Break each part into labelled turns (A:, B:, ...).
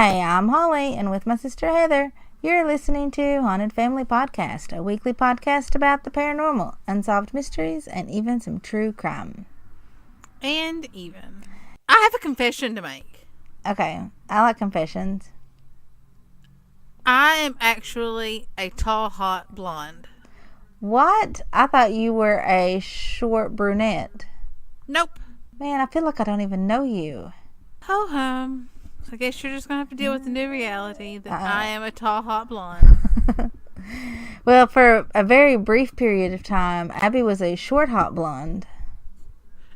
A: Hi, I'm Holly, and with my sister Heather, you're listening to Haunted Family Podcast, a weekly podcast about the paranormal, unsolved mysteries, and even some true crime.
B: I have a confession to make.
A: Okay, I like confessions.
B: I am actually a tall, hot blonde.
A: What? I thought you were a short brunette.
B: Nope.
A: Man, I feel like I don't even know you.
B: Ho-hum. I guess you're just going to have to deal with the new reality that I am a tall, hot blonde.
A: Well, for a very brief period of time, Abby was a short, hot blonde.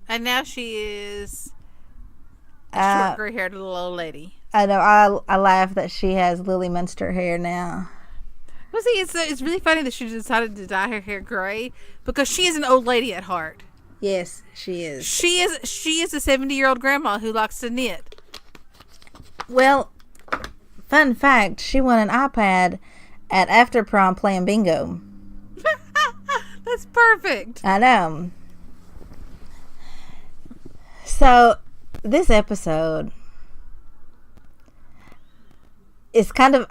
B: And now she is a short, gray-haired little old lady.
A: I know. I laugh that she has Lily Munster hair now.
B: Well, see, it's really funny that she decided to dye her hair gray because she is an old lady at heart.
A: Yes, she is.
B: She is a 70-year-old grandma who likes to knit.
A: Well, fun fact, she won an iPad at after prom playing bingo.
B: That's perfect.
A: I know. So, this episode is kind of,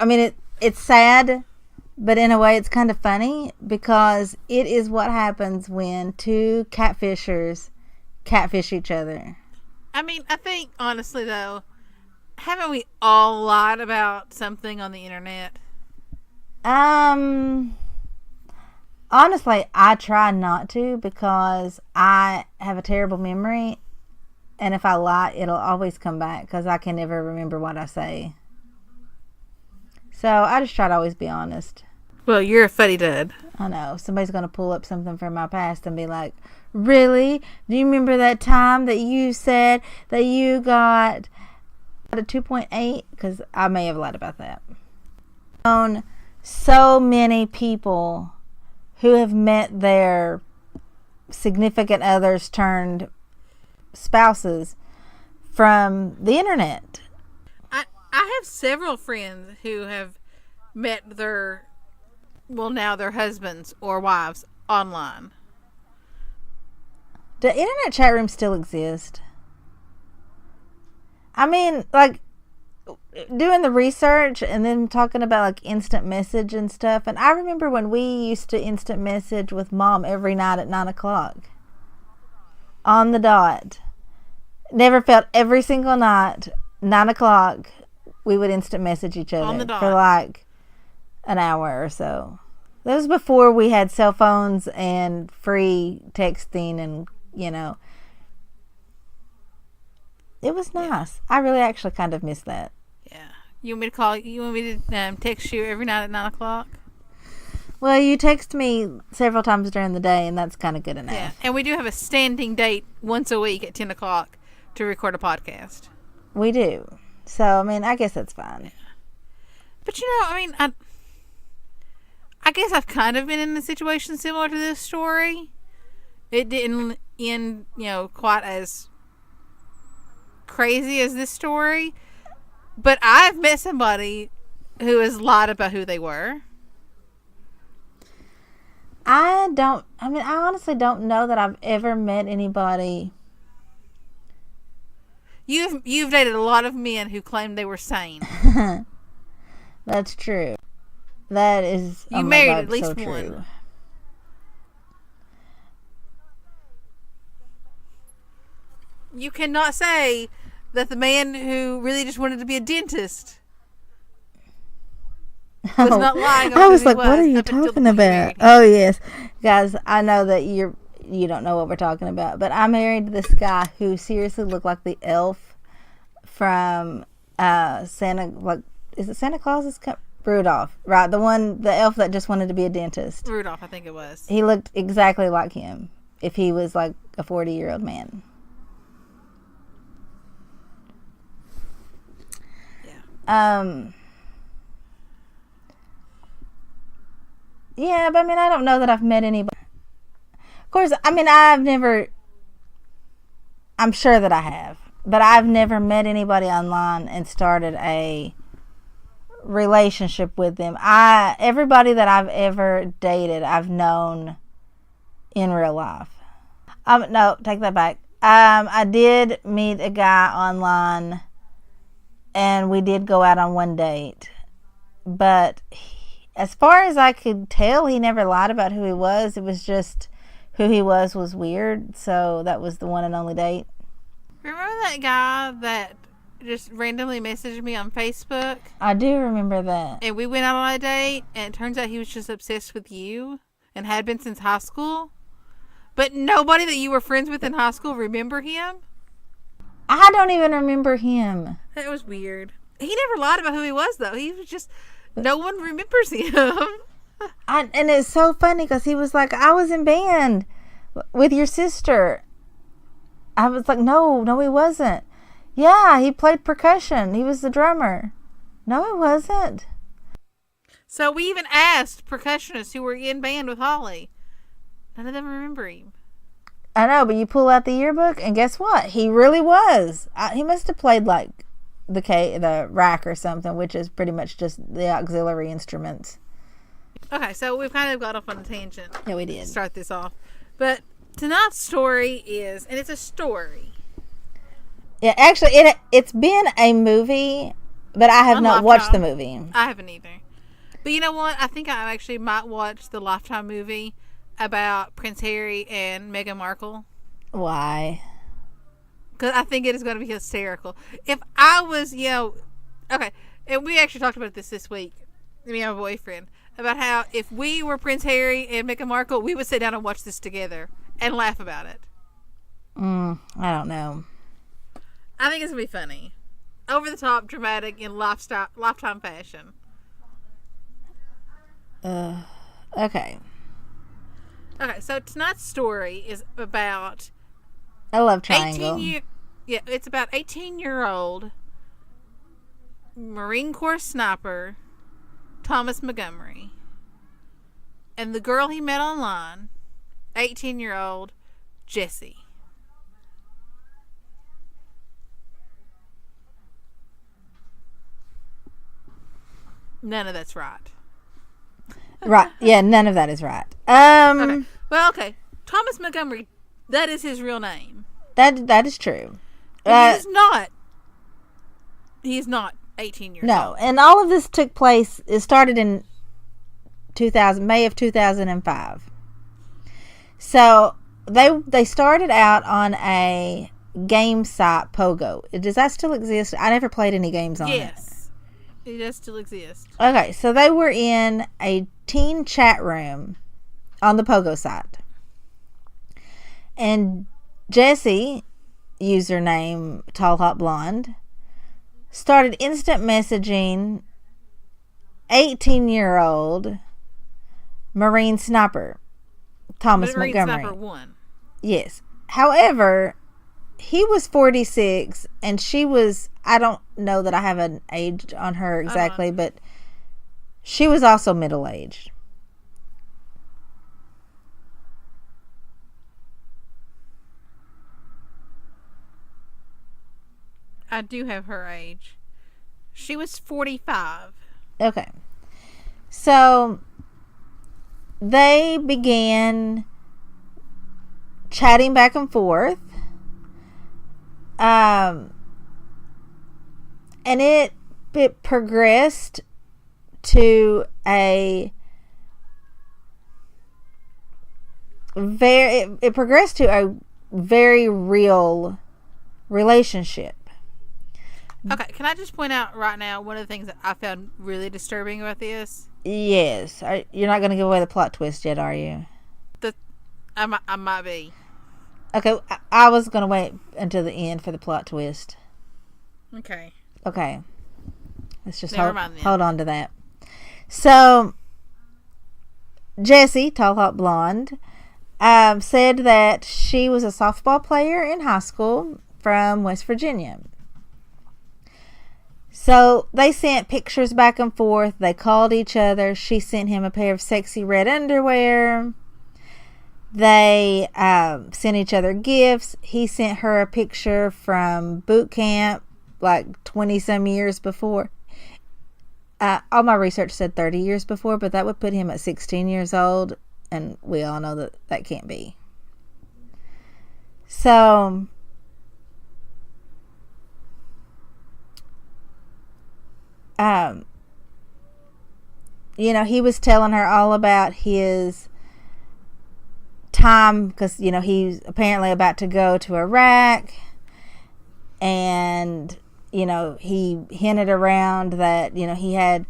A: it's sad, but in a way it's kind of funny because it is what happens when two catfishers catfish each other.
B: I think, honestly, though, haven't we all lied about something on the internet?
A: Honestly, I try not to because I have a terrible memory, and if I lie, it'll always come back because I can never remember what I say. So I just try to always be honest.
B: Well, you're a fuddy-dud.
A: I know. Somebody's going to pull up something from my past and be like, really? Do you remember that time that you said that you got a 2.8? Because I may have lied about that. I've known so many people who have met their significant others turned spouses from the internet.
B: I have several friends who have met their husbands or wives online.
A: Do internet chat rooms still exist? Doing the research and then talking about instant message and stuff. And I remember when we used to instant message with Mom every night at 9 o'clock. On the dot. Never felt every single night, 9 o'clock, we would instant message each other
B: on the dot.
A: For an hour or so. That was before we had cell phones and free texting and, it was nice. Yeah. I really actually kind of miss that.
B: Yeah. You want me to call you? You want me to text you every night at 9 o'clock?
A: Well, you text me several times during the day, and that's kind of good enough.
B: Yeah. And we do have a standing date once a week at 10 o'clock to record a podcast.
A: We do. So, I guess that's fine.
B: Yeah. But, I guess I've kind of been in a situation similar to this story. It didn't end, quite as crazy as this story. But I've met somebody who has lied about who they were.
A: I honestly don't know that I've ever met anybody.
B: You've dated a lot of men who claimed they were sane.
A: That's true. That is.
B: You married at least
A: so
B: one.
A: True.
B: You cannot say that the man who really just wanted to be a dentist was not lying.
A: I was like, what are you talking about? Oh, yes. Guys, I know that you don't know what we're talking about, but I married this guy who seriously looked like the elf from Santa, is it Santa Claus's Rudolph, right? The elf that just wanted to be a dentist.
B: Rudolph, I think it was.
A: He looked exactly like him if he was like a 40-year-old man.
B: Yeah.
A: Yeah, but I don't know that I've met anybody. Of course, I'm sure that I have, but I've never met anybody online and started a relationship with them. Everybody that I've ever dated, I've known in real life. No, take that back. I did meet a guy online and we did go out on one date. But as far as I could tell, he never lied about who he was. It was just who he was weird. So that was the one and only date.
B: Remember that guy that just randomly messaged me on Facebook?
A: I do remember that.
B: And we went out on a date, and it turns out he was just obsessed with you and had been since high school. But nobody that you were friends with in high school remember him?
A: I don't even remember him.
B: That was weird. He never lied about who he was, though. He was just... No one remembers him.
A: And it's so funny because he was like, I was in band with your sister. I was like, no, he wasn't. Yeah, he played percussion. He was the drummer. No, he wasn't.
B: So we even asked percussionists who were in band with Holly. None of them remember him.
A: I know, but you pull out the yearbook and guess what? He really was. He must have played like the rack or something, which is pretty much just the auxiliary instruments. Okay,
B: so we've kind of got off on a tangent.
A: Yeah, we did.
B: Start this off. But tonight's story is, and it's a story.
A: Yeah, actually, it's been a movie, but I have not watched the movie.
B: I haven't either. But you know what? I think I actually might watch the Lifetime movie about Prince Harry and Meghan Markle.
A: Why?
B: Because I think it is going to be hysterical. If I was, okay, and we actually talked about this week, me and my boyfriend, about how if we were Prince Harry and Meghan Markle, we would sit down and watch this together and laugh about it.
A: I don't know.
B: I think it's going to be funny. Over the top, dramatic, in Lifetime fashion.
A: Okay.
B: Okay, so tonight's story is about...
A: a love triangle.
B: It's about 18-year-old Marine Corps sniper Thomas Montgomery and the girl he met online, 18-year-old Jessie. None of that's right.
A: Right. Yeah, none of that is right.
B: Okay. Well, okay. Thomas Montgomery, that is his real name.
A: That is true.
B: He is not 18 years old.
A: No, and all of this took place, it started in May of 2005. So they started out on a game site, Pogo. Does that still exist? I never played any games on it.
B: Yes. It does still exist.
A: Okay, so they were in a teen chat room on the Pogo site. And Jessie, username Talhotblond, started instant messaging 18-year-old Marine Sniper Thomas Montgomery.
B: Marinesniper1.
A: Yes. However, he was 46 and she was, I don't know that I have an age on her exactly, but she was also middle-aged.
B: I do have her age. She was 45.
A: Okay. So they began chatting back and forth. And it progressed to it progressed to a very real relationship.
B: Okay, can I just point out right now one of the things that I found really disturbing about this?
A: Yes. You're not going to give away the plot twist yet, are you?
B: I might be.
A: Okay, I was going to wait until the end for the plot twist.
B: Okay.
A: Let's just hold on to that. So, Jessie, Talhotblond, said that she was a softball player in high school from West Virginia. So they sent pictures back and forth. They called each other. She sent him a pair of sexy red underwear. They sent each other gifts. He sent her a picture from boot camp like 20 some years before. All my research said 30 years before, but that would put him at 16 years old. And we all know that can't be. So um, he was telling her all about his time because, he's apparently about to go to Iraq. And, he hinted around that, he had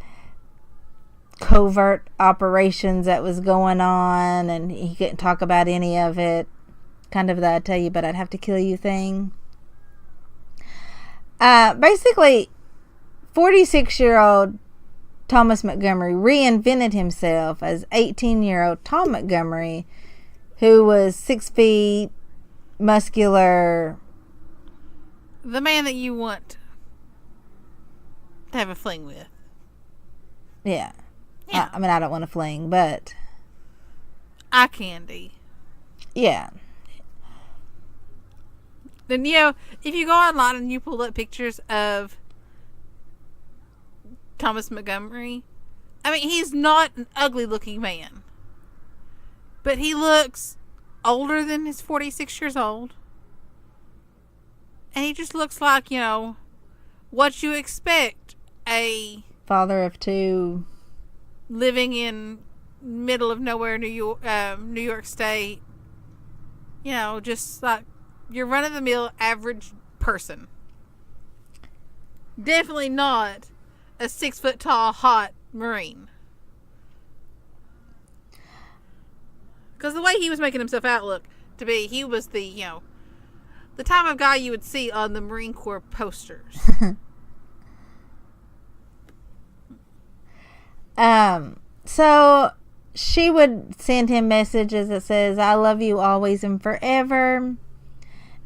A: covert operations that was going on, and he couldn't talk about any of it. Kind of the "I tell you, but I'd have to kill you" thing. Basically, 46-year-old Thomas Montgomery reinvented himself as 18-year-old Tom Montgomery, who was 6 feet, muscular.
B: The man that you want to have a fling with.
A: Yeah. I mean, I don't want to fling, but
B: eye candy.
A: Yeah.
B: Then, if you go online and you pull up pictures of Thomas Montgomery, I mean, he's not an ugly looking man. But he looks older than his 46 years old. And he just looks like, what you expect a
A: father of 2
B: living in middle of nowhere, New York State. Just like your run-of-the-mill average person. Definitely not a 6-foot-tall hot Marine. Because the way he was making himself out look to be, he was the type of guy you would see on the Marine Corps posters.
A: So she would send him messages that says, "I love you always and forever."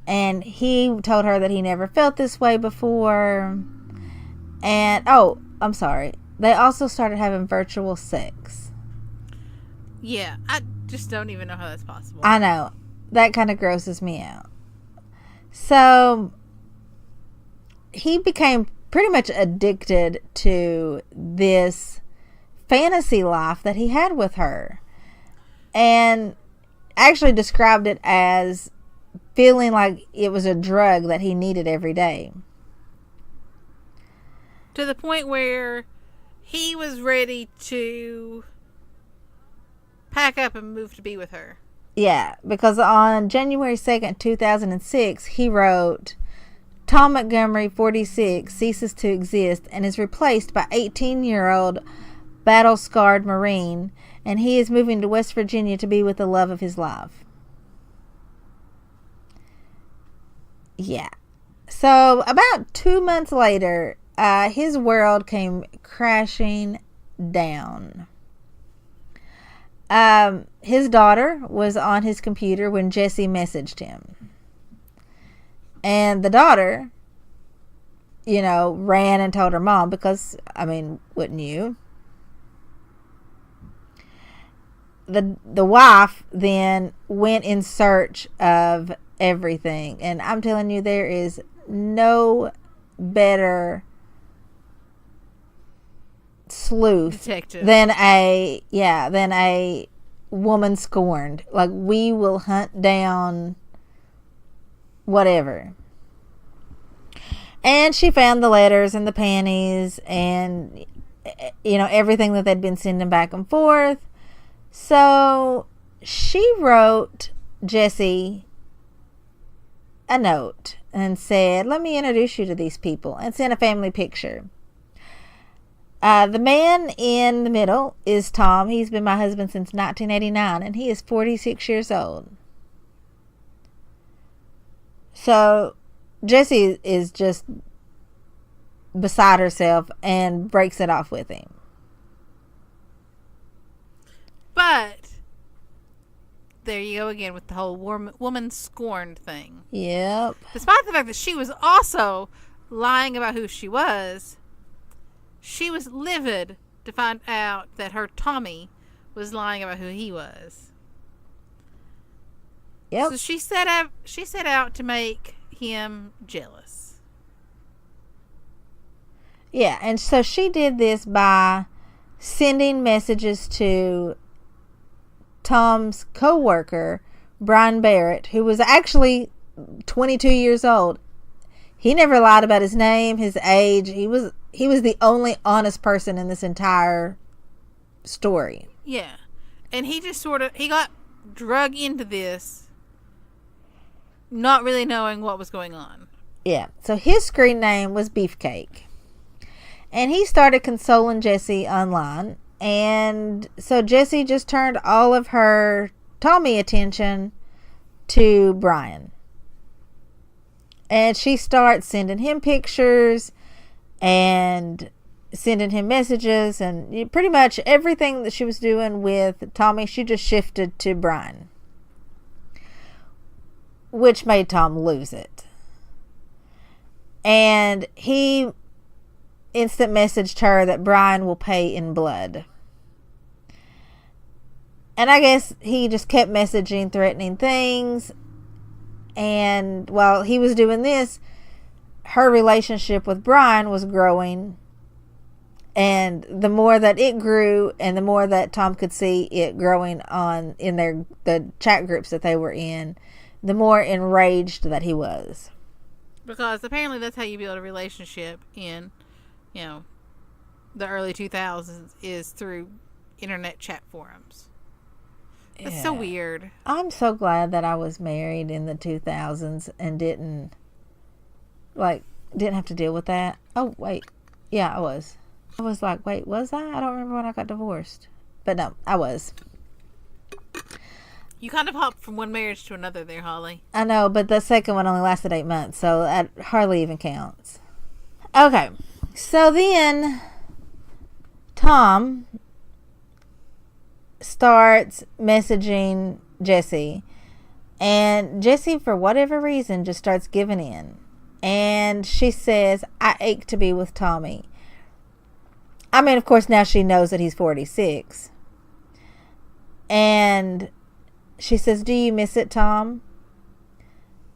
A: And he told her that he never felt this way before. And, I'm sorry. They also started having virtual sex.
B: Yeah, I just don't even know how that's possible.
A: I know. That kind of grosses me out. So, he became pretty much addicted to this fantasy life that he had with her. And actually described it as feeling like it was a drug that he needed every day.
B: To the point where he was ready to pack up and move to be with her.
A: Yeah, because on January 2nd, 2006, he wrote, "Tom Montgomery, 46, ceases to exist and is replaced by 18-year-old battle-scarred Marine, and he is moving to West Virginia to be with the love of his life." Yeah. So, about 2 months later, his world came crashing down. His daughter was on his computer when Jesse messaged him. And the daughter, ran and told her mom because, wouldn't you? The wife then went in search of everything. And I'm telling you, there is no better sleuth
B: detective
A: than a woman scorned. Like, we will hunt down whatever. And she found the letters and the panties and everything that they'd been sending back and forth. So she wrote Jesse a note and said, "Let me introduce you to these people," and sent a family picture. The man in the middle is Tom. He's been my husband since 1989, and he is 46 years old. So Jessie is just beside herself and breaks it off with him.
B: But there you go again with the whole woman scorned thing.
A: Yep.
B: Despite the fact that she was also lying about who she was livid to find out that her Tommy was lying about who he was.
A: Yep.
B: So she set out to make him jealous.
A: Yeah, and so she did this by sending messages to Tom's co-worker, Brian Barrett, who was actually 22 years old. He never lied about his name, his age. He was he was the only honest person in this entire story.
B: Yeah. And he just he got drug into this, not really knowing what was going on.
A: Yeah. So his screen name was Beefcake. And he started consoling Jessie online. And so Jessie just turned all of her Tommy attention to Brian. And she starts sending him pictures and sending him messages, and pretty much everything that she was doing with Tommy, she just shifted to Brian, which made Tom lose it. And he instant messaged her that Brian will pay in blood. And I guess he just kept messaging, threatening things. And while he was doing this, her relationship with Brian was growing. And the more that it grew, and the more that Tom could see it growing on in the chat groups that they were in, the more enraged that he was.
B: Because apparently that's how you build a relationship in, the early 2000s, is through internet chat forums. It's so weird. I'm
A: so glad that I was married in the 2000s and didn't have to deal with that. Oh, wait. Yeah, I was. I was like, wait, was I? I don't remember when I got divorced. But no, I was.
B: You kind of hopped from one marriage to another there, Holly.
A: I know, but the second one only lasted 8 months, so that hardly even counts. Okay, so then Tom starts messaging Jessie, and Jessie, for whatever reason, just starts giving in. And she says, I ache to be with Tommy. I mean, of course, now she knows that he's 46. And she says, do you miss it, Tom?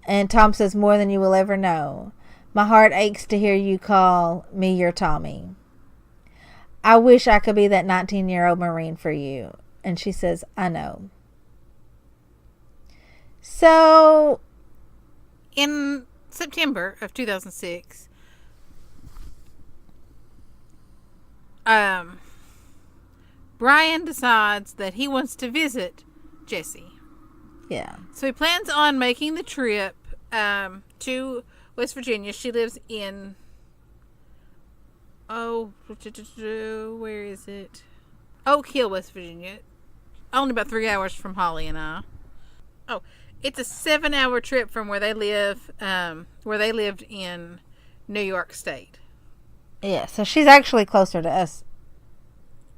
A: And Tom says, more than you will ever know. My heart aches to hear you call me your Tommy. I wish I could be that 19-year-old Marine for you. And she says, I know. So,
B: in September of 2006, Brian decides that he wants to visit Jessie.
A: Yeah.
B: So he plans on making the trip to West Virginia. She lives in... where is it? Oak Hill, West Virginia. Only about 3 hours from Holly and I. Oh, it's a 7-hour trip from where they live, where they lived in New York State.
A: Yeah, so she's actually closer to us.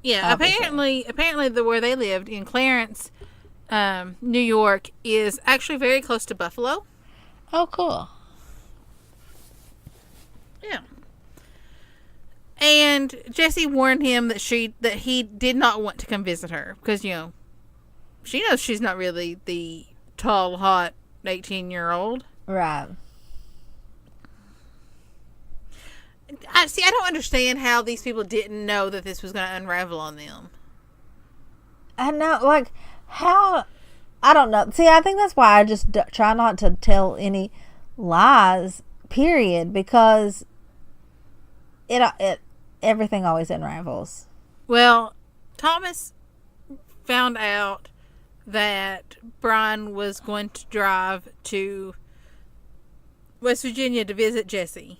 B: Yeah, apparently where they lived in Clarence, New York, is actually very close to Buffalo.
A: Oh, cool.
B: Yeah. And Jessie warned him that he did not want to come visit her because, she knows she's not really the tall, hot 18-year-old.
A: Right.
B: I don't understand how these people didn't know that this was going to unravel on them.
A: I know, how... I don't know. See, I think that's why I just try not to tell any lies, period, because it everything always unravels.
B: Well, Thomas found out that Brian was going to drive to West Virginia to visit Jessie.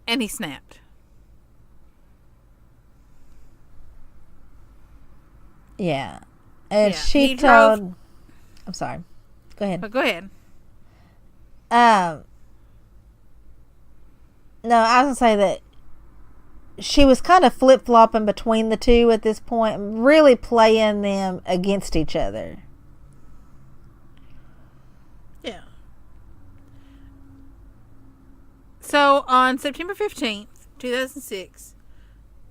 B: And he snapped.
A: Yeah. And
B: yeah,
A: she told... I'm sorry. Go ahead.
B: Oh, go ahead.
A: No, I was going to say that she was kind of flip-flopping between the two at this point, really playing them against each other.
B: Yeah. So, on September 15th, 2006,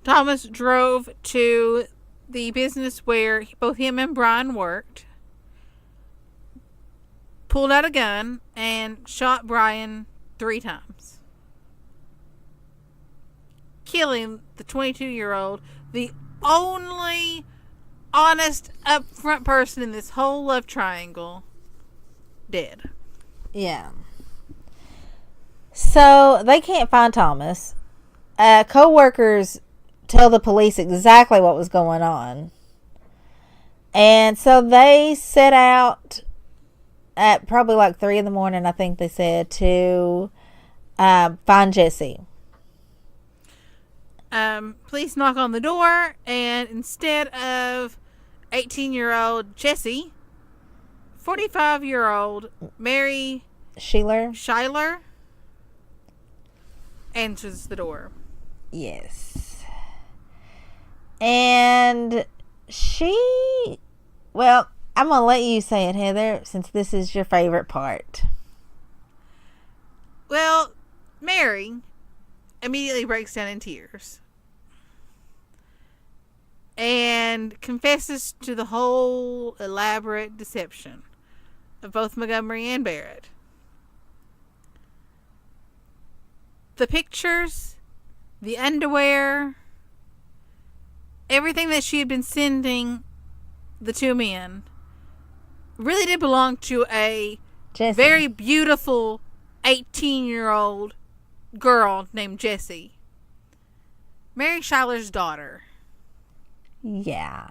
B: Thomas drove to the business where both him and Brian worked, pulled out a gun, and shot Brian 3 times. Killing the 22-year-old, the only honest, upfront person in this whole love triangle, dead.
A: Yeah. So, they can't find Thomas. co-workers tell the police exactly what was going on. And so they set out at probably like 3 in the morning, I think they said, to find Jesse.
B: Police knock on the door, and instead of 18-year-old Jesse, 45-year-old Mary Schuyler answers the door.
A: Yes. And she... Well, I'm going to let you say it, Heather, since this is your favorite part.
B: Well, Mary immediately breaks down in tears and confesses to the whole elaborate deception of both Montgomery and Barrett. The pictures, the underwear, everything that she had been sending the two men really did belong to a
A: Jessie.
B: Very beautiful 18-year-old girl named Jessie. Mary Schuyler's daughter.
A: Yeah.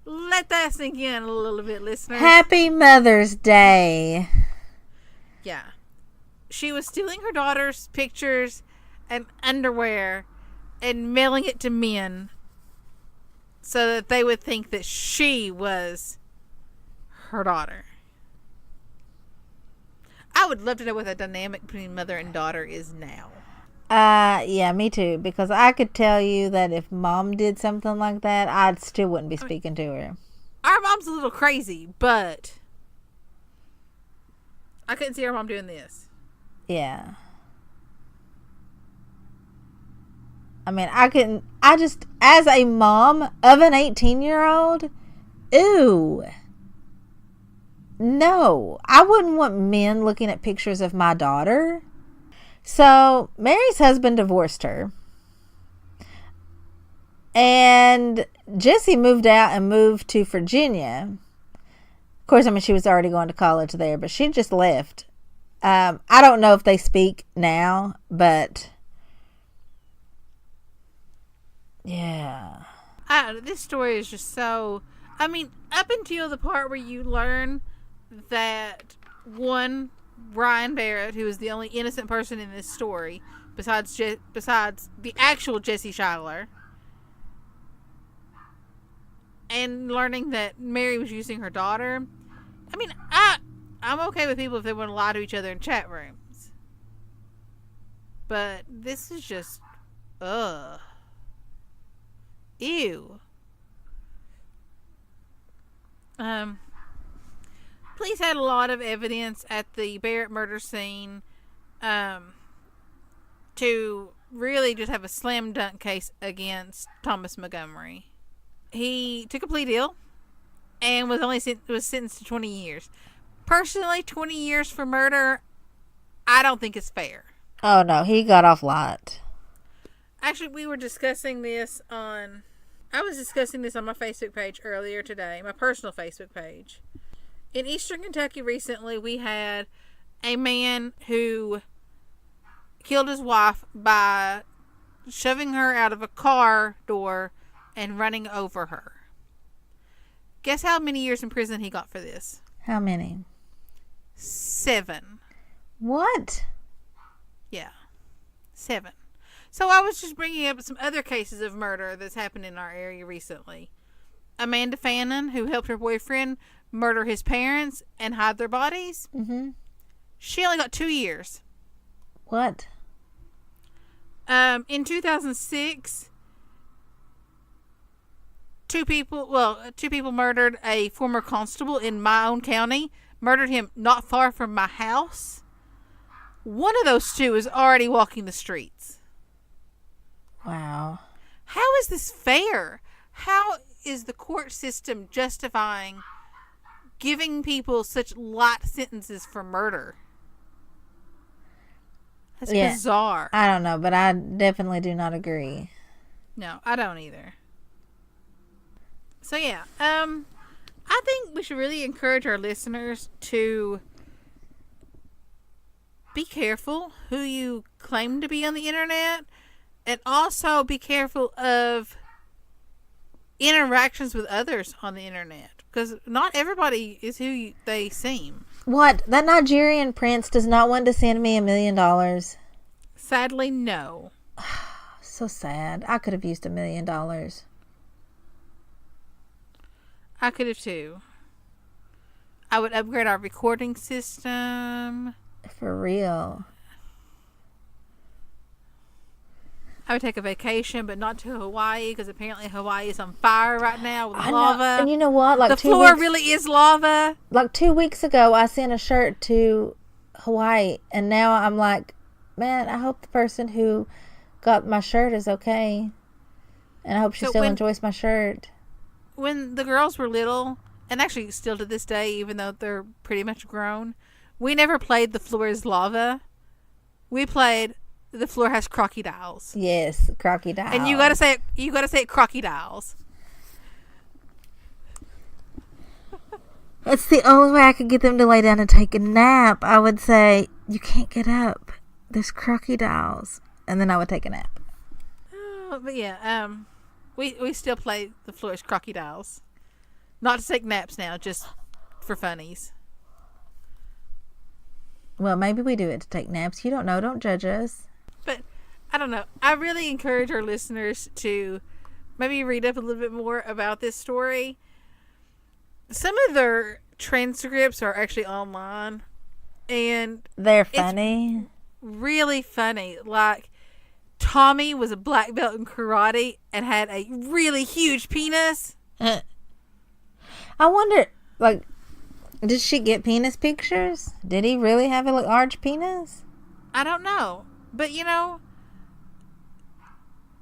B: Let that sink in a little bit, listeners.
A: Happy Mother's Day.
B: Yeah. She was stealing her daughter's pictures and underwear and mailing it to men so that they would think that she was her daughter. I would love to know what the dynamic between mother and daughter is now.
A: Yeah, me too. Because I could tell you that if Mom did something like that, I still wouldn't be speaking to her.
B: Our mom's a little crazy, but I couldn't see our mom doing this.
A: Yeah. I mean, as a mom of an 18-year-old, ooh. No, I wouldn't want men looking at pictures of my daughter. So, Mary's husband divorced her. And Jessie moved out and moved to Virginia. Of course, I mean, she was already going to college there, but she just left. I don't know if they speak now, but yeah.
B: This story is just so... I mean, up until the part where you learn that Brian Barrett, who is the only innocent person in this story, besides the actual Jesse Schuyler, and learning that Mary was using her daughter. I mean, I'm okay with people if they want to lie to each other in chat rooms, but this is just, ew. Police had a lot of evidence at the Barrett murder scene to really just have a slam dunk case against Thomas Montgomery. He took a plea deal and was sentenced to 20 years. Personally, 20 years for murder, I don't think is fair.
A: Oh no, he got off light.
B: Actually, I was discussing this on my Facebook page earlier today, my personal Facebook page. In Eastern Kentucky recently, we had a man who killed his wife by shoving her out of a car door and running over her. Guess how many years in prison he got for this?
A: How many?
B: 7.
A: What?
B: Yeah. 7. So I was just bringing up some other cases of murder that's happened in our area recently. Amanda Fannin, who helped her boyfriend murder his parents and hide their bodies.
A: Mm-hmm.
B: She only got 2 years.
A: What?
B: In 2006, two people murdered a former constable in my own county. Murdered him not far from my house. One of those two is already walking the streets.
A: Wow.
B: How is this fair? How is the court system justifying giving people such light sentences for murder? That's bizarre.
A: I don't know, but I definitely do not agree.
B: No, I don't either. So yeah, I think we should really encourage our listeners to be careful who you claim to be on the internet. And also be careful of interactions with others on the internet. Because not everybody is who they seem.
A: What? That Nigerian prince does not want to send me $1 million.
B: Sadly, no.
A: So sad. I could have used $1 million.
B: I could have too. I would upgrade our recording system.
A: For real.
B: I would take a vacation, but not to Hawaii, because apparently Hawaii is on fire right now with
A: I
B: lava.
A: know. And you know what? Like
B: the floor really is lava.
A: Like 2 weeks ago, I sent a shirt to Hawaii, and now I'm like, man, I hope the person who got my shirt is okay, and I hope she still enjoys my shirt.
B: When the girls were little, and actually still to this day, even though they're pretty much grown, we never played The Floor is Lava. We played The Floor Has Crocodiles.
A: Yes, crocodiles.
B: And you gotta say it crocodiles.
A: That's the only way I could get them to lay down and take a nap. I would say, you can't get up. There's crocodiles. And then I would take a nap.
B: But yeah, we still play The Floor is Crocodiles. Not to take naps now, just for funnies.
A: Well, maybe we do it to take naps. You don't know. Don't judge us.
B: But I don't know. I really encourage our listeners to maybe read up a little bit more about this story. Some of their transcripts are actually online, and
A: they're funny.
B: Really funny. Like, Tommy was a black belt in karate and had a really huge penis.
A: I wonder, like, did she get penis pictures? Did he really have a large penis?
B: I don't know. But, you know,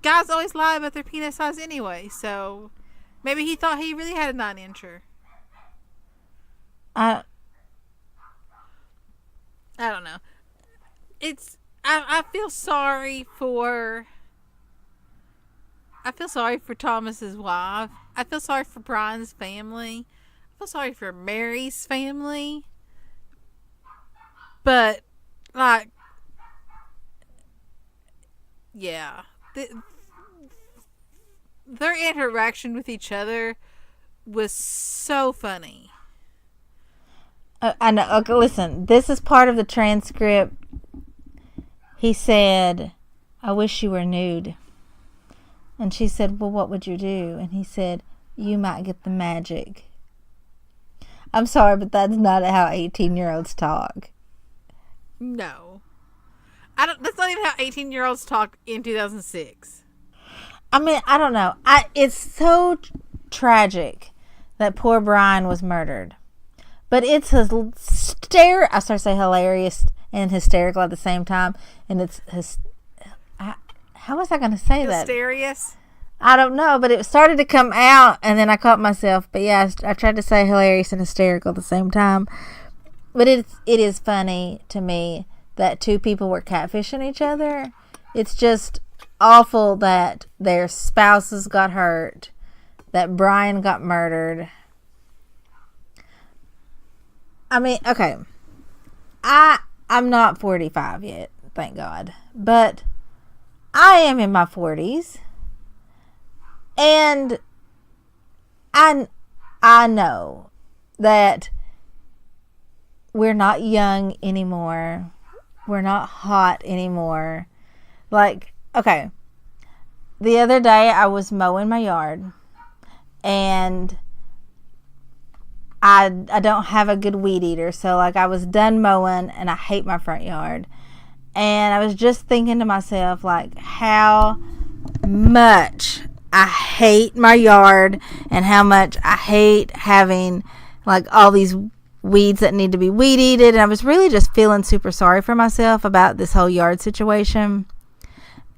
B: guys always lie about their penis size anyway. So, maybe he thought he really had a 9-incher. I don't know. I feel sorry for Thomas's wife. I feel sorry for Brian's family. I feel sorry for Mary's family. But, like, yeah. Their interaction with each other was so funny.
A: I know. Okay, listen. This is part of the transcript. He said, I wish you were nude. And she said, well, what would you do? And he said, you might get the magic. I'm sorry, but that's not how 18-year-olds talk.
B: No. That's not even how 18-year-olds talk in 2006.
A: I mean, I don't know. It's so tragic that poor Brian was murdered. But it's I started to say hilarious and hysterical at the same time. And it's how was I going to say that?
B: Hysterious?
A: I don't know, but it started to come out, and then I caught myself. But yeah, I tried to say hilarious and hysterical at the same time. But it is funny to me that two people were catfishing each other. It's just awful that their spouses got hurt, that Brian got murdered. I mean, okay, I'm not 45 yet, thank God, but I am in my 40s, and I know that we're not young anymore. We're not hot anymore. Like, okay, the other day I was mowing my yard, and I don't have a good weed eater. So, like, I was done mowing, and I hate my front yard. And I was just thinking to myself, like, how much I hate my yard, and how much I hate having, like, all these weeds that need to be weed eated. And I was really just feeling super sorry for myself about this whole yard situation.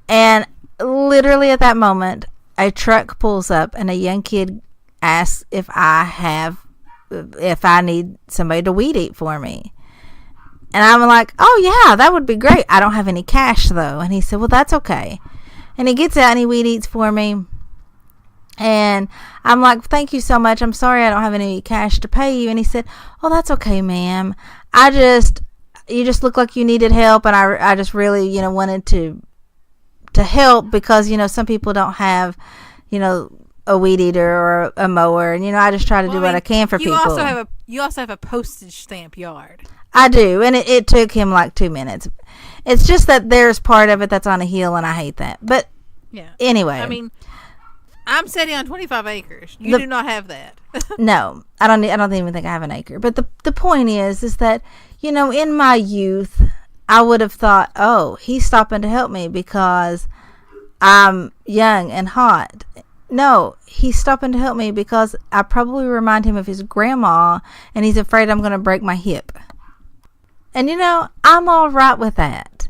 A: And literally at that moment, a truck pulls up, and a young kid asks if I need somebody to weed eat for me. And I'm like, oh yeah, that would be great. I don't have any cash though. And he said, well, that's okay. And he gets out and he weed eats for me. And I'm like, thank you so much. I'm sorry I don't have any cash to pay you. And he said, oh, that's okay, ma'am. You just look like you needed help. And I just really, wanted to to help because, some people don't have, a weed eater or a mower. And, I just try to do what I can for people.
B: You also have a postage stamp yard.
A: I do. And it took him like 2 minutes. It's just that there's part of it that's on a hill and I hate that. But
B: yeah.
A: Anyway.
B: I mean, I'm sitting on 25 acres. You do not have that.
A: No, I don't even think I have an acre. But the point is that, in my youth, I would have thought, oh, he's stopping to help me because I'm young and hot. No, he's stopping to help me because I probably remind him of his grandma and he's afraid I'm going to break my hip. And, I'm all right with that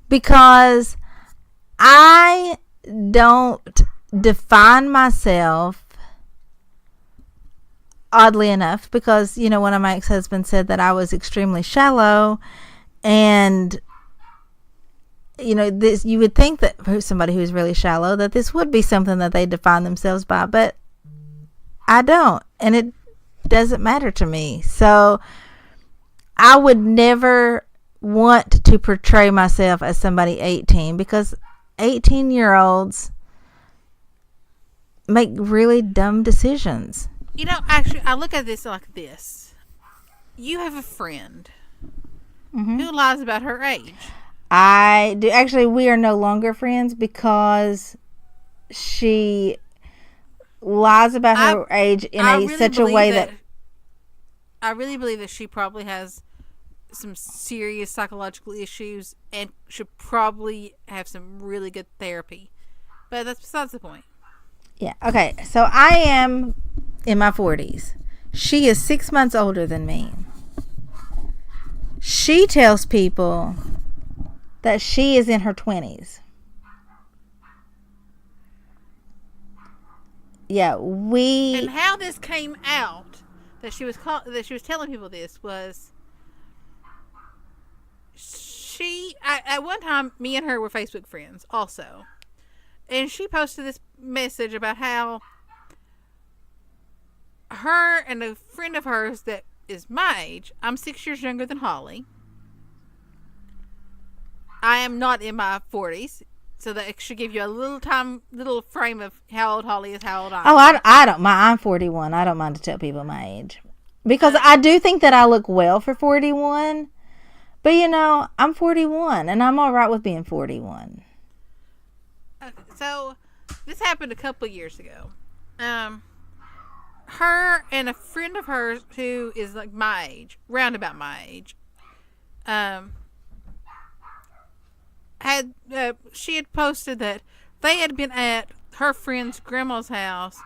A: because I don't define myself, oddly enough, because one of my ex-husbands said that I was extremely shallow, and this, you would think that for somebody who's really shallow that this would be something that they define themselves by, but I don't, and it doesn't matter to me. So I would never want to portray myself as somebody 18 because 18-year-olds make really dumb decisions.
B: Actually, I look at this like this. You have a friend who lies about her age.
A: I do. Actually, we are no longer friends because she lies about her age in such a way that
B: I really believe that she probably has some serious psychological issues and should probably have some really good therapy. But that's besides the point.
A: Yeah. Okay. So I am in my 40s. She is 6 months older than me. She tells people that she is in her 20s. Yeah,
B: and how this came out that she was telling people this was at one time me and her were Facebook friends also. And she posted this message about how her and a friend of hers that is my age, I'm 6 years younger than Holly. I am not in my 40s, so that should give you a little frame of how old Holly is, how old I am.
A: Oh, I don't mind. I'm 41. I don't mind to tell people my age. Because I do think that I look well for 41. But, I'm 41, and I'm all right with being 41.
B: Okay, so this happened a couple of years ago. Her and a friend of hers who is like my age, round about my age, she had posted that they had been at her friend's grandma's house,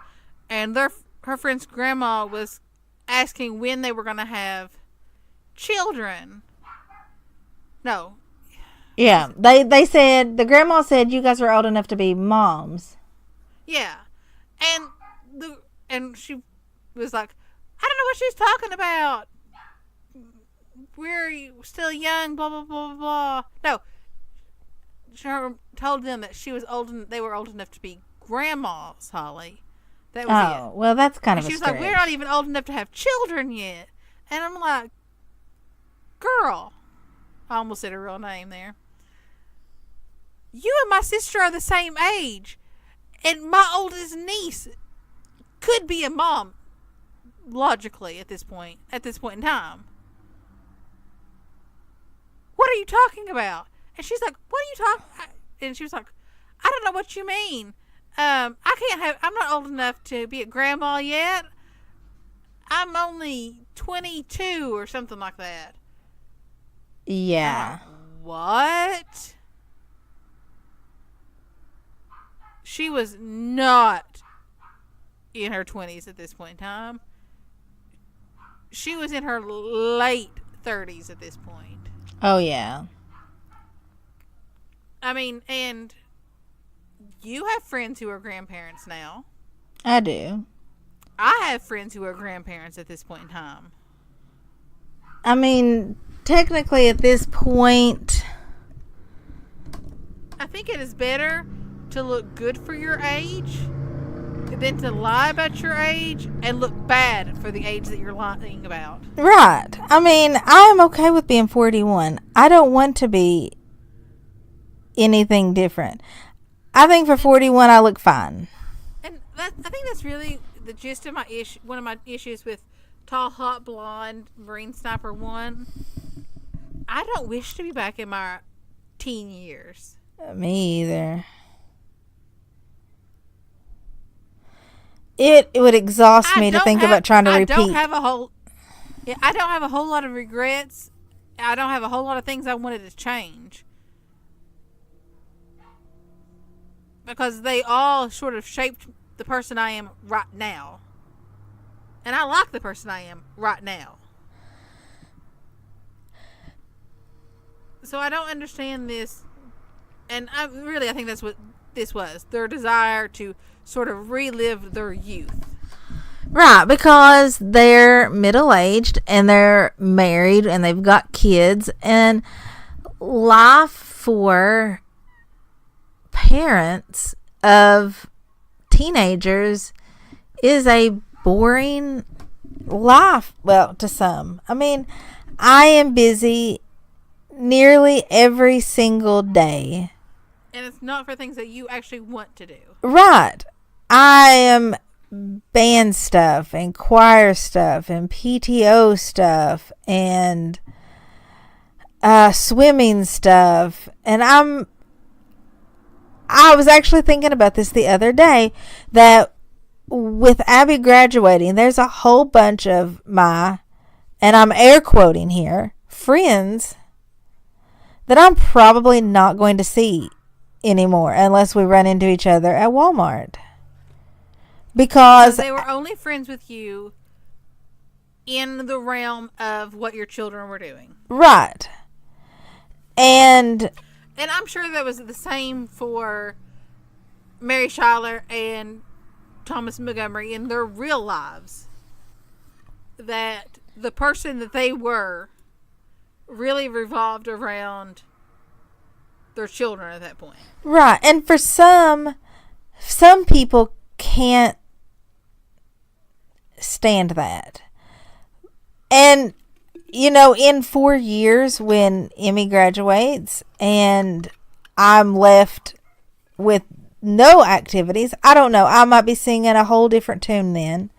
B: and her friend's grandma was asking when they were going to have children. No.
A: Yeah, they said, the grandma said, you guys are old enough to be moms.
B: Yeah. And she was like, I don't know what she's talking about. We're still young, blah, blah, blah, blah. No. She told them that she was they were old enough to be grandmas, Holly. That was it.
A: Well, that's kind of a
B: She was
A: stretch.
B: like, we're not even old enough to have children yet. And I'm like, girl. I almost said her real name there. You and my sister are the same age. And my oldest niece could be a mom, logically, at this point in time. What are you talking about? And she's like, what are you talking? And she was like, I don't know what you mean. I'm not old enough to be a grandma yet. I'm only 22 or something like that.
A: Yeah.
B: What? She was not in her 20s at this point in time. She was in her late 30s at this point.
A: Oh, yeah.
B: I mean, and you have friends who are grandparents now.
A: I do.
B: I have friends who are grandparents at this point in time.
A: I mean, technically at this point,
B: I think it is better to look good for your age than to lie about your age and look bad for the age that you're lying about.
A: Right. I mean, I am okay with being 41. I don't want to be anything different. I think for 41 I look fine.
B: And I think that's really the gist of my issue. One of my issues with Talhotblond, Marinesniper1. I don't wish to be back in my teen years.
A: Me either. It would exhaust me to think about trying to repeat.
B: I don't have a whole lot of regrets. I don't have a whole lot of things I wanted to change. Because they all sort of shaped the person I am right now. And I like the person I am right now. So I don't understand this. And I think that's what this was. Their desire to sort of relive their youth.
A: Right, because they're middle-aged and they're married and they've got kids. And life for parents of teenagers is a boring life. Well, to some. I mean, I am busy nearly every single day.
B: And it's not for things that you actually want to do.
A: Right. I am band stuff and choir stuff and PTO stuff and swimming stuff. And I was actually thinking about this the other day, that with Abby graduating, there's a whole bunch of my, and I'm air quoting here, friends that I'm probably not going to see anymore unless we run into each other at Walmart. Because
B: they were only friends with you in the realm of what your children were doing.
A: Right. And
B: I'm sure that was the same for Mary Schuyler and Thomas Montgomery in their real lives. That the person that they were really revolved around their children at that point.
A: Right. And for some people can't stand that. And, you know, in 4 years when Emmy graduates and I'm left with no activities, I don't know. I might be singing a whole different tune then.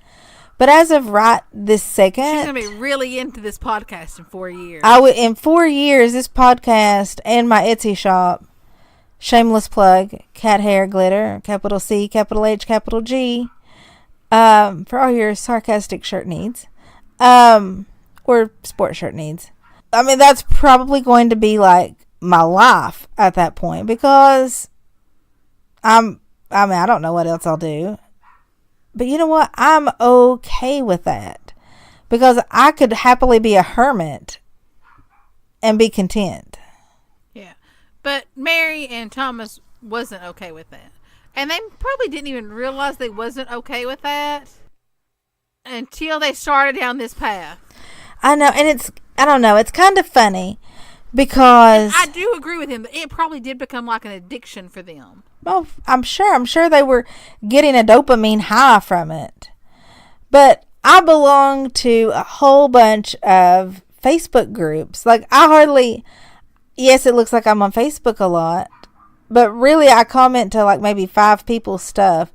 A: But as of right this second,
B: she's going to be really into this podcast in 4 years.
A: In 4 years, this podcast and my Etsy shop, shameless plug, cat hair glitter, capital C, capital H, capital G, for all your sarcastic shirt needs, or sport shirt needs. I mean, that's probably going to be like my life at that point, because I don't know what else I'll do. But you know what? I'm okay with that, because I could happily be a hermit and be content.
B: Yeah. But Mary and Thomas wasn't okay with that. And they probably didn't even realize they wasn't okay with that until they started down this path.
A: I know. And I don't know. It's kind of funny because
B: I do agree with him. It probably did become like an addiction for them.
A: Well, I'm sure they were getting a dopamine high from it. But I belong to a whole bunch of Facebook groups. Like, yes, it looks like I'm on Facebook a lot, but really I comment to like maybe 5 people's stuff,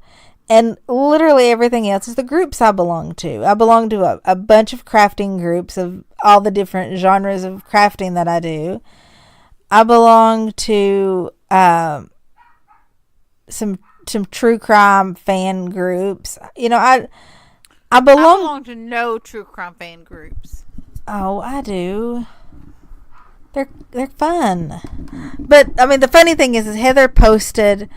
A: and literally everything else is the groups I belong to. I belong to a bunch of crafting groups of all the different genres of crafting that I do. I belong to some true crime fan groups. You know, I belong
B: to no true crime fan groups.
A: Oh, I do. They're fun. But I mean, the funny thing is Heather posted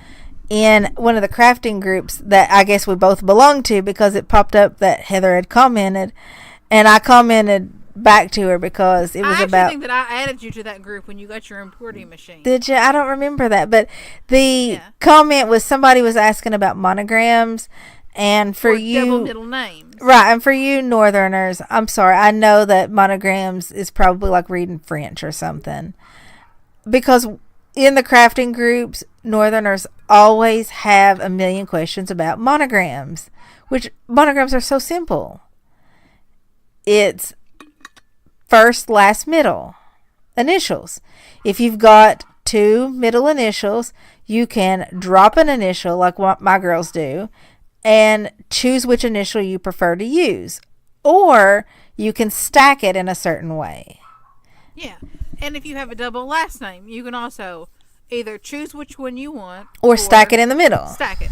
A: in one of the crafting groups that I guess we both belong to, because it popped up that Heather had commented, and I commented back to her because it was about.
B: I think that I added you to that group when you got your importing machine.
A: Did you? I don't remember that, but the comment was somebody was asking about monograms, and for you,
B: double middle names,
A: right? And for you Northerners, I'm sorry, I know that monograms is probably like reading French or something, because in the crafting groups, Northerners always have a million questions about monograms, which monograms are so simple. It's first, last, middle, initials. If you've got two middle initials. You can drop an initial like what my girls do and choose which initial you prefer to use. Or you can stack it in a certain way.
B: Yeah. And if you have a double last name, you can also either choose which one you want.
A: Or stack it in the middle.
B: Stack it.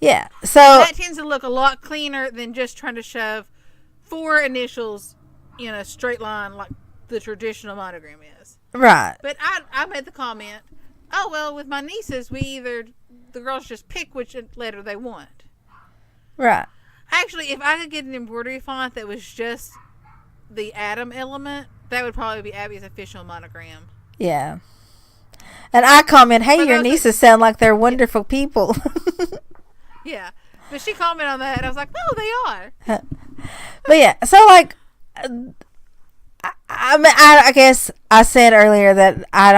A: Yeah. So
B: that tends to look a lot cleaner than just trying to shove 4 initials in a straight line like the traditional monogram is.
A: Right.
B: But I made the comment, oh, well, with my nieces, the girls just pick which letter they want.
A: Right.
B: Actually, if I could get an embroidery font that was just the atom element, that would probably be Abby's official monogram.
A: Yeah. And I comment, hey, your nieces sound like they're wonderful people.
B: Yeah. But she commented on that, and I was like, no, they are.
A: But yeah, so like, I guess I said earlier that I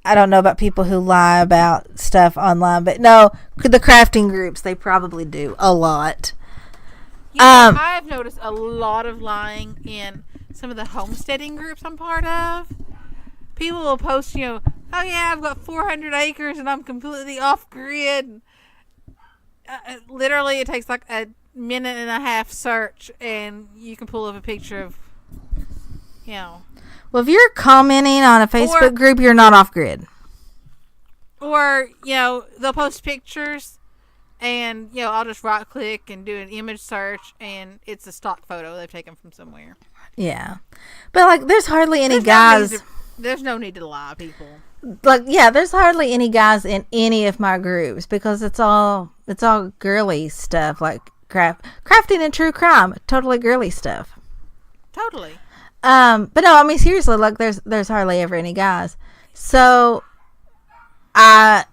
A: don't know about people who lie about stuff online, but no, the crafting groups, they probably do a lot.
B: Yeah, I've noticed a lot of lying in some of the homesteading groups I'm part of. People will post, oh yeah, I've got 400 acres and I'm completely off grid. Literally, it takes like a minute and a half search and you can pull up a picture of,
A: Well, if you're commenting on a Facebook group, you're not off grid.
B: Or, they'll post pictures and, I'll just right click and do an image search and it's a stock photo they've taken from somewhere.
A: Yeah. But like, there's hardly any guys.
B: There's no need to lie, people.
A: Like, yeah, there's hardly any guys in any of my groups because it's all girly stuff, like crafting and true crime, totally girly stuff.
B: Totally.
A: But no, I mean seriously, like there's hardly ever any guys. So I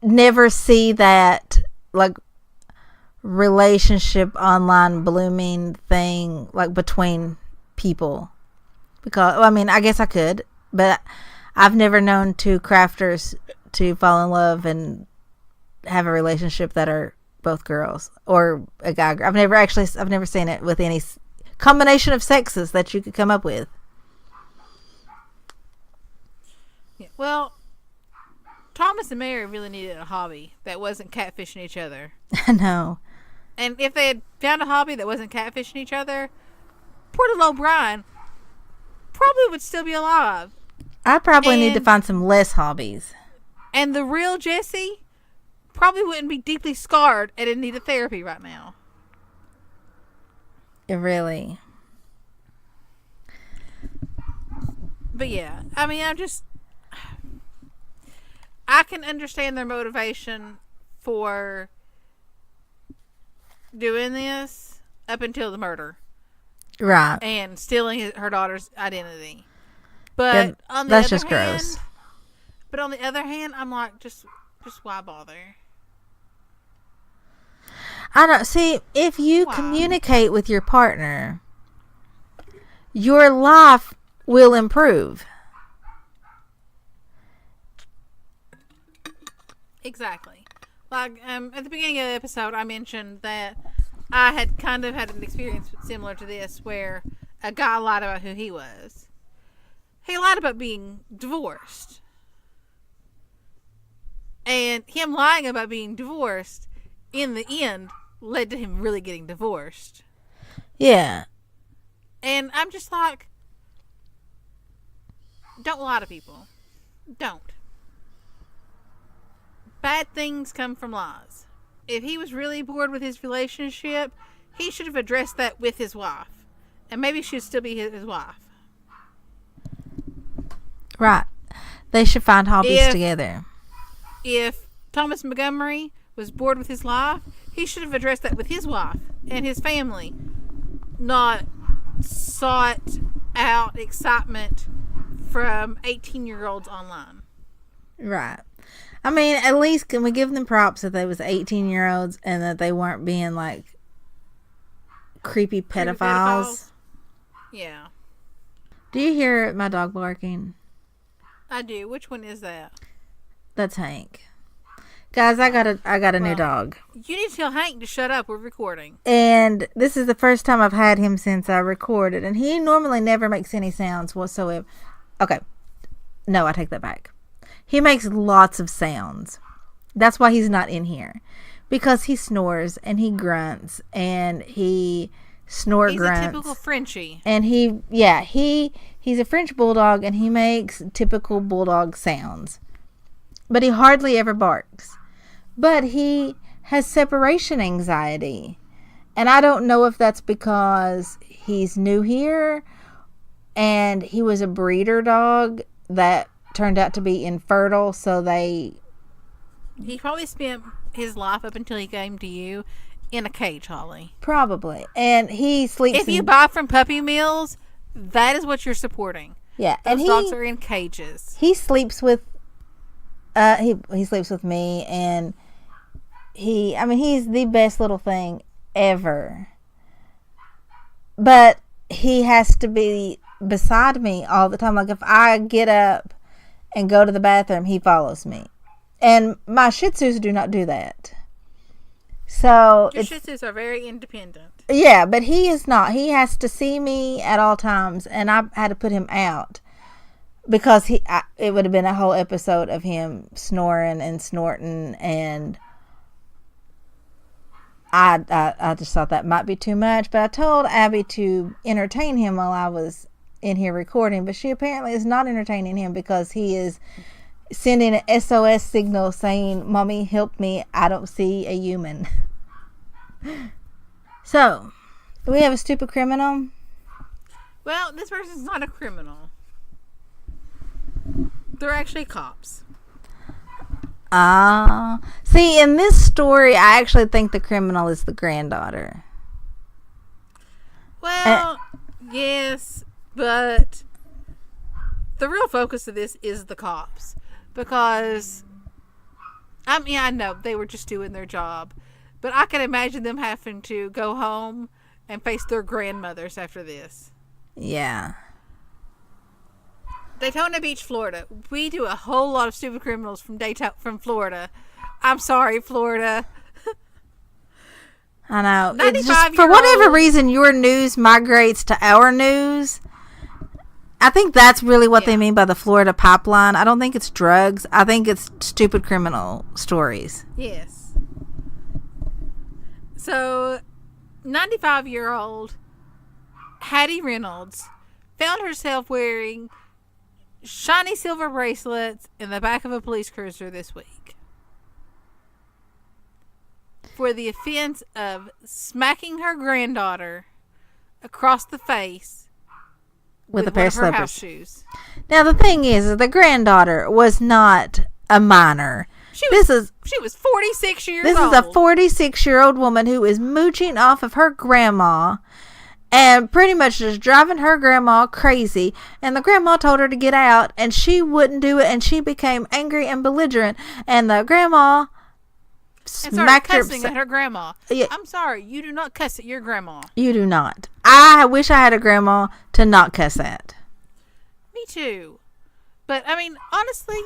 A: never see that like relationship online blooming thing like between people. Because I mean, I guess I could, but I've never known two crafters to fall in love and have a relationship that are both girls or a guy. I've never seen it with any combination of sexes that you could come up with.
B: Yeah, well, Thomas and Mary really needed a hobby that wasn't catfishing each other.
A: I know.
B: And if they had found a hobby that wasn't catfishing each other, poor little O'Brien probably would still be alive.
A: I probably need to find some less hobbies.
B: And the real Jesse probably wouldn't be deeply scarred and in need of therapy right now.
A: Really.
B: But yeah, I mean, I can understand their motivation for doing this up until the murder.
A: Right.
B: And stealing her daughter's identity. But on the
A: that's
B: other
A: just
B: hand,
A: gross.
B: But on the other hand, I'm like, just why bother?
A: I don't see if you communicate with your partner, your life will improve.
B: Exactly. Like at the beginning of the episode, I mentioned that I had kind of had an experience similar to this where a guy lied about who he was. He lied about being divorced. And him lying about being divorced, in the end, led to him really getting divorced.
A: Yeah.
B: And I'm just like, don't lie to people. Don't. Bad things come from lies. If he was really bored with his relationship, he should have addressed that with his wife. And maybe she'd still be his wife.
A: Right. They should find hobbies together.
B: If Thomas Montgomery was bored with his life, he should have addressed that with his wife and his family. Not sought out excitement from 18-year-olds online.
A: Right. I mean, at least can we give them props that they was 18-year-olds and that they weren't being like creepy pedophiles.
B: Yeah.
A: Do you hear my dog barking?
B: I do. Which one is that?
A: That's Hank. Guys, I got a new dog.
B: You need to tell Hank to shut up. We're recording.
A: And this is the first time I've had him since I recorded. And he normally never makes any sounds whatsoever. Okay. No, I take that back. He makes lots of sounds. That's why he's not in here. Because he snores and he grunts and he grunts.
B: He's a typical Frenchie.
A: And he's a French bulldog and he makes typical bulldog sounds. But he hardly ever barks. But he has separation anxiety. And I don't know if that's because he's new here and he was a breeder dog that turned out to be infertile, so he
B: probably spent his life up until he came to you in a cage, Holly.
A: Probably. And he sleeps
B: if you buy from puppy mills, that is what you're supporting.
A: Yeah.
B: Those dogs are in cages.
A: He sleeps with he sleeps with me, and he's the best little thing ever. But he has to be beside me all the time. Like if I get up and go to the bathroom, he follows me. And my Shih Tzus do not do that. So
B: your Shih Tzus are very independent.
A: Yeah, but he is not. He has to see me at all times, and I had to put him out because it would have been a whole episode of him snoring and snorting, and I just thought that might be too much. But I told Abby to entertain him while I was in here recording, but she apparently is not entertaining him because he is sending an SOS signal saying, "Mommy, help me, I don't see a human." So, do we have a stupid criminal?
B: Well, this person's not a criminal. They're actually cops.
A: See, in this story, I actually think the criminal is the granddaughter.
B: Well, yes, but the real focus of this is the cops. Because, I know they were just doing their job. But I can imagine them having to go home and face their grandmothers after this.
A: Yeah.
B: Daytona Beach, Florida. We do a whole lot of stupid criminals from Florida. I'm sorry, Florida.
A: I know. It's just, for whatever reason, your news migrates to our news. I think that's really what they mean by the Florida pipeline. I don't think it's drugs. I think it's stupid criminal stories.
B: Yes. So, 95-year-old Hattie Reynolds found herself wearing shiny silver bracelets in the back of a police cruiser this week for the offense of smacking her granddaughter across the face with a pair of slippers. House shoes.
A: Now the thing is, the granddaughter was not a minor.
B: She was 46 years old.
A: This is a 46-year-old woman who is mooching off of her grandma and pretty much just driving her grandma crazy. And the grandma told her to get out, and she wouldn't do it, and she became angry and belligerent. And the grandma smacked her.
B: Cussing at her grandma. Yeah. I'm sorry, you do not cuss at your grandma.
A: You do not. I wish I had a grandma to not cuss at.
B: Me too. But, honestly,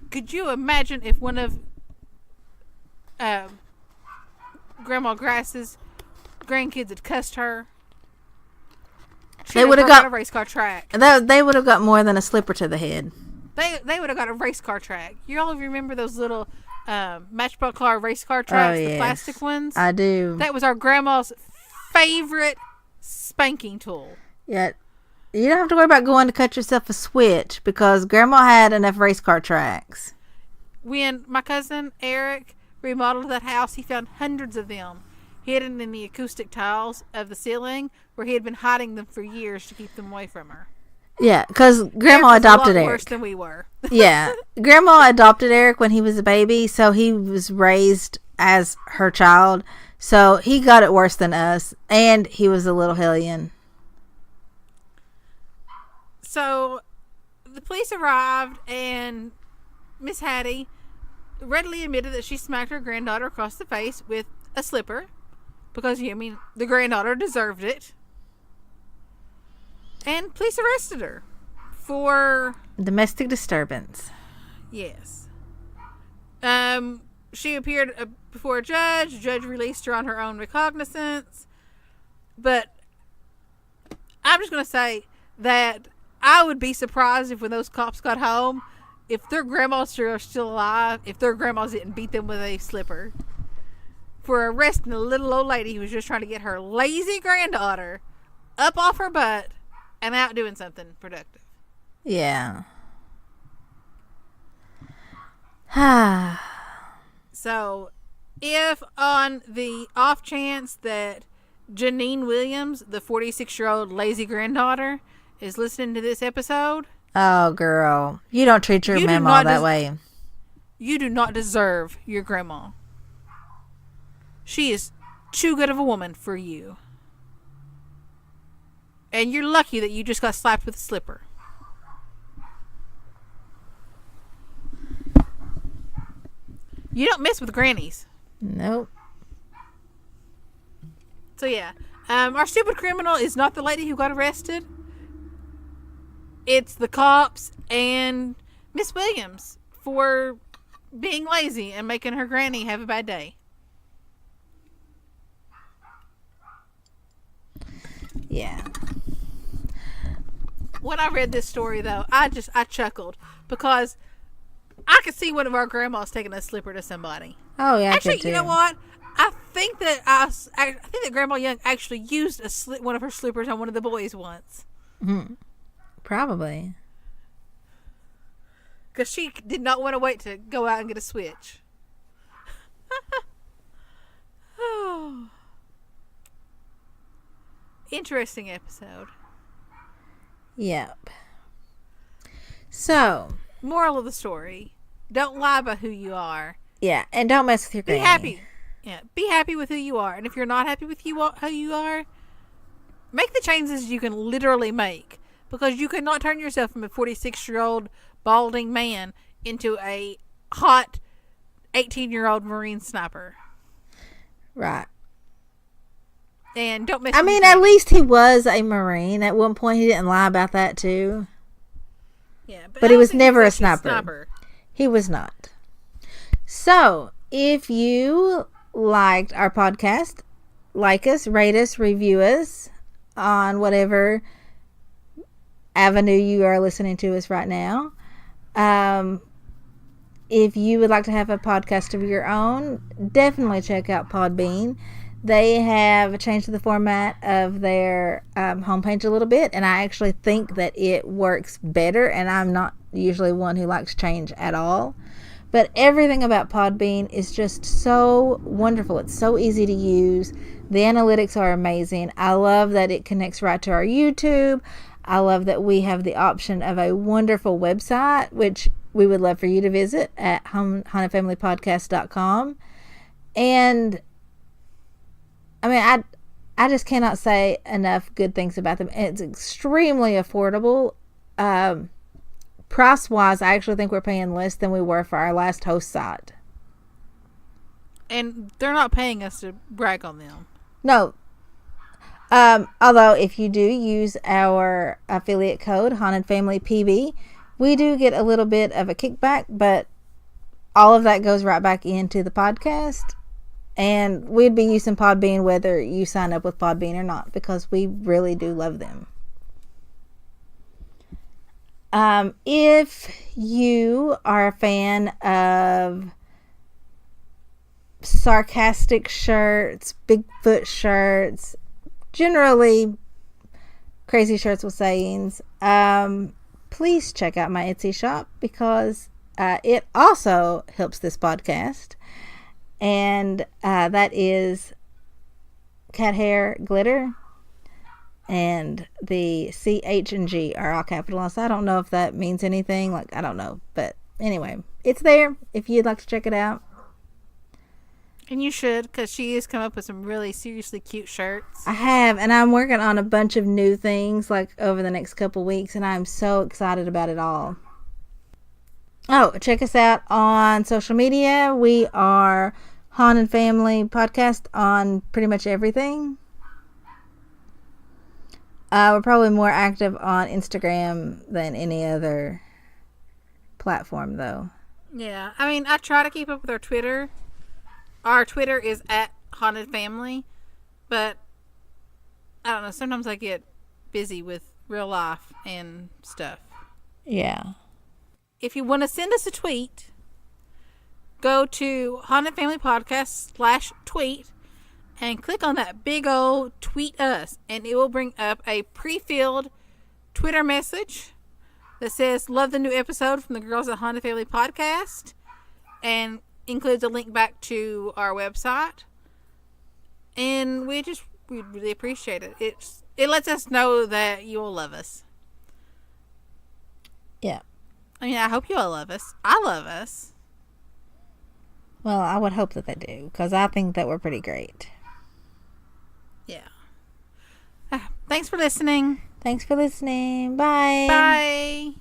B: could you imagine if one of Grandma Grass's grandkids had cussed her? They would have got a race car track.
A: They would have got more than a slipper to the head.
B: They would have got a race car track. You all remember those little Matchbox car race car tracks, the plastic ones?
A: I do.
B: That was our grandma's favorite spanking tool.
A: Yeah. You don't have to worry about going to cut yourself a switch because Grandma had enough race car tracks.
B: When my cousin Eric remodeled that house, he found hundreds of them hidden in the acoustic tiles of the ceiling where he had been hiding them for years to keep them away from her.
A: Yeah, because Grandma adopted Eric.
B: Worse than we were.
A: Yeah. Grandma adopted Eric when he was a baby, so he was raised as her child. So he got it worse than us, and he was a little hellion.
B: So the police arrived, and Miss Hattie readily admitted that she smacked her granddaughter across the face with a slipper because, the granddaughter deserved it. And police arrested her for
A: domestic disturbance.
B: Yes. She appeared before a judge. The judge released her on her own recognizance. But I'm just going to say that I would be surprised if when those cops got home, if their grandmas are still alive, if their grandmas didn't beat them with a slipper for arresting a little old lady who was just trying to get her lazy granddaughter up off her butt and out doing something productive.
A: Yeah.
B: So, if on the off chance that Janine Williams, the 46-year-old lazy granddaughter, is listening to this episode...
A: Oh, girl. You don't treat your mama that way.
B: You do not deserve your grandma. She is too good of a woman for you. And you're lucky that you just got slapped with a slipper. You don't mess with grannies.
A: Nope.
B: So yeah, our stupid criminal is not the lady who got arrested. It's the cops and Miss Williams for being lazy and making her granny have a bad day.
A: Yeah.
B: When I read this story, though, I chuckled because I could see one of our grandmas taking a slipper to somebody.
A: Oh yeah.
B: Actually, you know what? I think that Grandma Young actually used one of her slippers on one of the boys once.
A: Mm-hmm. Probably.
B: Because she did not want to wait to go out and get a switch. Oh. Interesting episode.
A: Yep. So,
B: moral of the story: don't lie about who you are.
A: Yeah, and don't mess with your granny.
B: Be happy. Yeah, be happy with who you are. And if you're not happy with who you are, make the changes you can literally make. Because you cannot turn yourself from a 46-year-old balding man into a hot 18-year-old Marine sniper.
A: Right.
B: And don't mess
A: I
B: with
A: mean, at least he was a Marine. At one point, he didn't lie about that, too.
B: Yeah,
A: but he was never a sniper. He was not. So, if you liked our podcast, like us, rate us, review us on whatever avenue you are listening to us right now. If you would like to have a podcast of your own, definitely check out Podbean. They have changed the format of their homepage a little bit, and I actually think that it works better, and I'm not usually one who likes change at all. But everything about Podbean is just so wonderful. It's so easy to use. The analytics are amazing. I love that it connects right to our YouTube. I love that we have the option of a wonderful website, which we would love for you to visit at hauntedfamilypodcast.com. And I mean, I just cannot say enough good things about them. It's extremely affordable. Price-wise, I actually think we're paying less than we were for our last host site.
B: And they're not paying us to brag on them.
A: No. Although, if you do use our affiliate code, Haunted Family PB, we do get a little bit of a kickback, but all of that goes right back into the podcast. And we'd be using Podbean whether you sign up with Podbean or not, because we really do love them. If you are a fan of sarcastic shirts, Bigfoot shirts, generally crazy shirts with sayings, please check out my Etsy shop, because it also helps this podcast. And that is cat hair glitter, and the C, H, and G are all capitalized. I don't know if that means anything. I don't know. But anyway, it's there if you'd like to check it out.
B: And you should, because she has come up with some really seriously cute shirts.
A: I have, and I'm working on a bunch of new things over the next couple weeks, and I'm so excited about it all. Oh, check us out on social media. We are Haunted Family Podcast on pretty much everything. We're probably more active on Instagram than any other platform, though.
B: Yeah, I mean, I try to keep up with our Twitter. Our Twitter is at Haunted Family, but I don't know. Sometimes I get busy with real life and stuff.
A: Yeah.
B: If you want to send us a tweet, go to Haunted Family Podcast /tweet and click on that big old tweet us, and it will bring up a pre-filled Twitter message that says love the new episode from the Girls at Haunted Family Podcast, and includes a link back to our website. And we really appreciate it. It lets us know that you will love us.
A: Yeah.
B: I mean, I hope you all love us. I love us.
A: Well, I would hope that they do, because I think that we're pretty great.
B: Yeah. Thanks for listening.
A: Thanks for listening. Bye.
B: Bye.